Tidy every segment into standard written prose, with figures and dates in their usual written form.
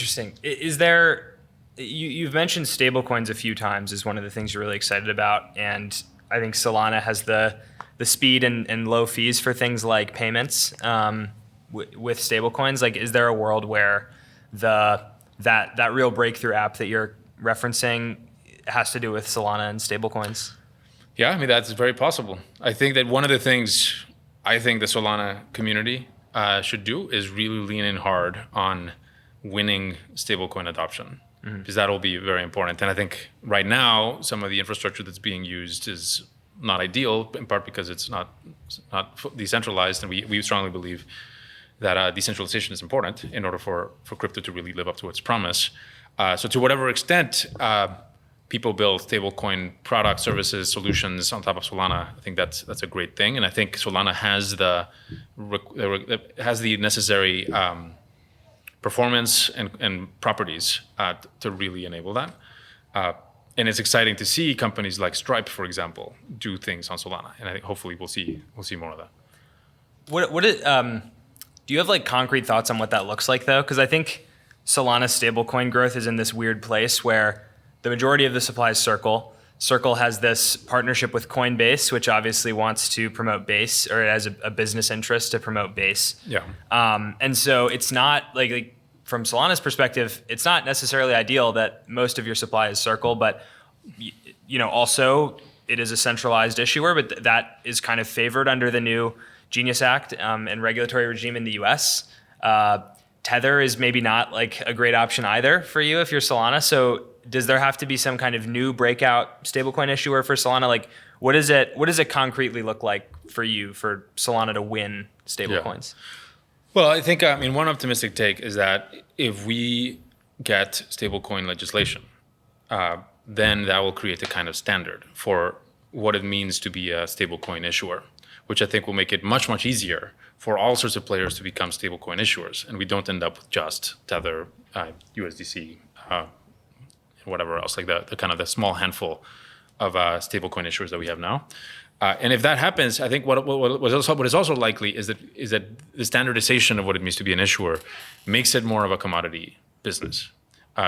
Interesting. Is there, you've mentioned stablecoins a few times as one of the things you're really excited about. And I think Solana has the speed and low fees for things like payments with stablecoins. Like, is there a world where that real breakthrough app that you're referencing has to do with Solana and stablecoins? Yeah, I mean, that's very possible. I think that one of the things I think the Solana community should do is really lean in hard on winning stablecoin adoption, because that'll be very important. And I think right now, some of the infrastructure that's being used is not ideal, in part because it's not decentralized. And we strongly believe that decentralization is important in order for crypto to really live up to its promise. So to whatever extent people build stablecoin products, services, solutions on top of Solana, I think that's a great thing. And I think Solana has the necessary performance and properties to really enable that. And it's exciting to see companies like Stripe, for example, do things on Solana. And I think hopefully we'll see more of that. Do you have like concrete thoughts on what that looks like though? Because I think Solana's stablecoin growth is in this weird place where the majority of the supply is Circle. Circle has this partnership with Coinbase, which obviously wants to promote Base, or it has a business interest to promote Base. Yeah. And so it's not like from Solana's perspective, it's not necessarily ideal that most of your supply is Circle, but also it is a centralized issuer, but that is kind of favored under the new Genius Act and regulatory regime in the US. Tether is maybe not like a great option either for you if you're Solana. So does there have to be some kind of new breakout stablecoin issuer for Solana? Like, what does it concretely look like for you for Solana to win stablecoins? Yeah. Well, I think one optimistic take is that if we get stablecoin legislation, then that will create a kind of standard for what it means to be a stablecoin issuer, which I think will make it much, much easier for all sorts of players to become stablecoin issuers, and we don't end up with just Tether, USDC, whatever else, like the kind of the small handful of stablecoin issuers that we have now. And if that happens, I think what is also likely is that the standardization of what it means to be an issuer makes it more of a commodity business.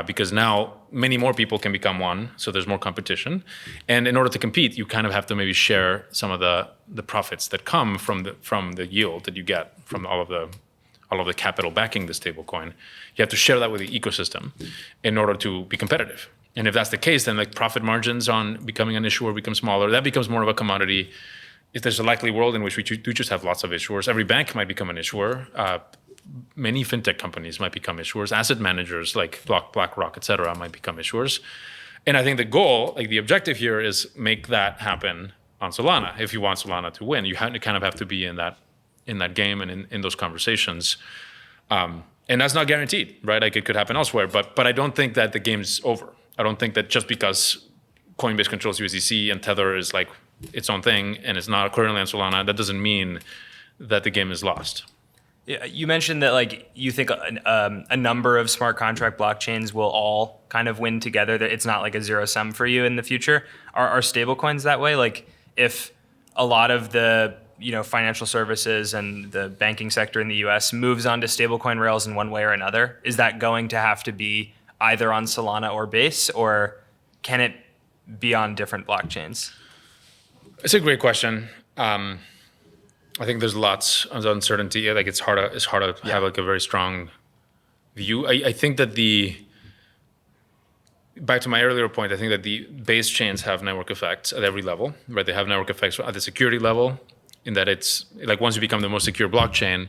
Because now many more people can become one, so there's more competition. And in order to compete, you kind of have to maybe share some of the profits that come from the yield that you get from all of the capital backing the stablecoin. You have to share that with the ecosystem in order to be competitive. And if that's the case, then like profit margins on becoming an issuer become smaller. That becomes more of a commodity. If there's a likely world in which we do just have lots of issuers, every bank might become an issuer. Many fintech companies might become issuers. Asset managers like BlackRock, et cetera, might become issuers. And I think the goal, like the objective here, is make that happen on Solana. If you want Solana to win, you kind of have to be in that game and in those conversations. And that's not guaranteed, right? Like it could happen elsewhere. But I don't think that the game's over. I don't think that just because Coinbase controls USDC and Tether is like its own thing and it's not currently on Solana, that doesn't mean that the game is lost. Yeah, you mentioned that like you think a number of smart contract blockchains will all kind of win together. That it's not like a zero sum for you in the future. Are stablecoins that way? Like if a lot of the financial services and the banking sector in the US moves onto stablecoin rails in one way or another, is that going to have to be either on Solana or Base, or can it be on different blockchains? It's a great question. I think there's lots of uncertainty. Like it's hard to have like a very strong view. I think that back to my earlier point, I think that the base chains have network effects at every level, right? They have network effects at the security level, in that it's like once you become the most secure blockchain,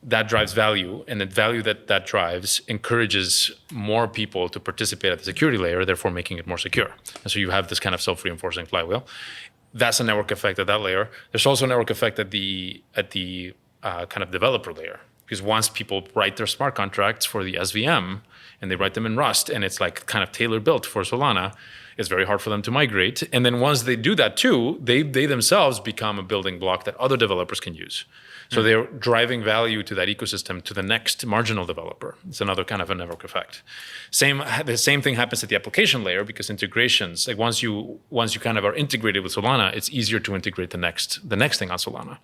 that drives value, and the value that drives encourages more people to participate at the security layer, therefore making it more secure. And so you have this kind of self-reinforcing flywheel. That's a network effect at that layer. There's also a network effect at the kind of developer layer, because once people write their smart contracts for the SVM and they write them in Rust, and it's like kind of tailor built for Solana, it's very hard for them to migrate. And then once they do that too, they themselves become a building block that other developers can use. So they're driving value to that ecosystem to the next marginal developer. It's another kind of a network effect. The same thing happens at the application layer, because integrations, like once you kind of are integrated with Solana, it's easier to integrate the next thing on Solana.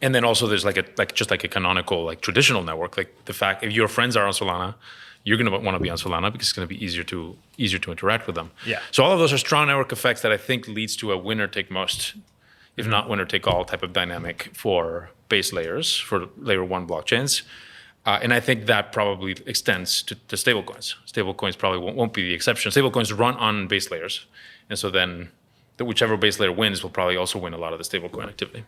And then also there's just like a canonical, like traditional network. Like the fact if your friends are on Solana, you're going to want to be on Solana because it's going to be easier to interact with them. Yeah. So all of those are strong network effects that I think leads to a winner take most, if not winner take all type of dynamic for base layers, for layer one blockchains. And I think that probably extends to stablecoins. Stablecoins probably won't be the exception. Stablecoins run on base layers. And so then whichever base layer wins will probably also win a lot of the stablecoin activity.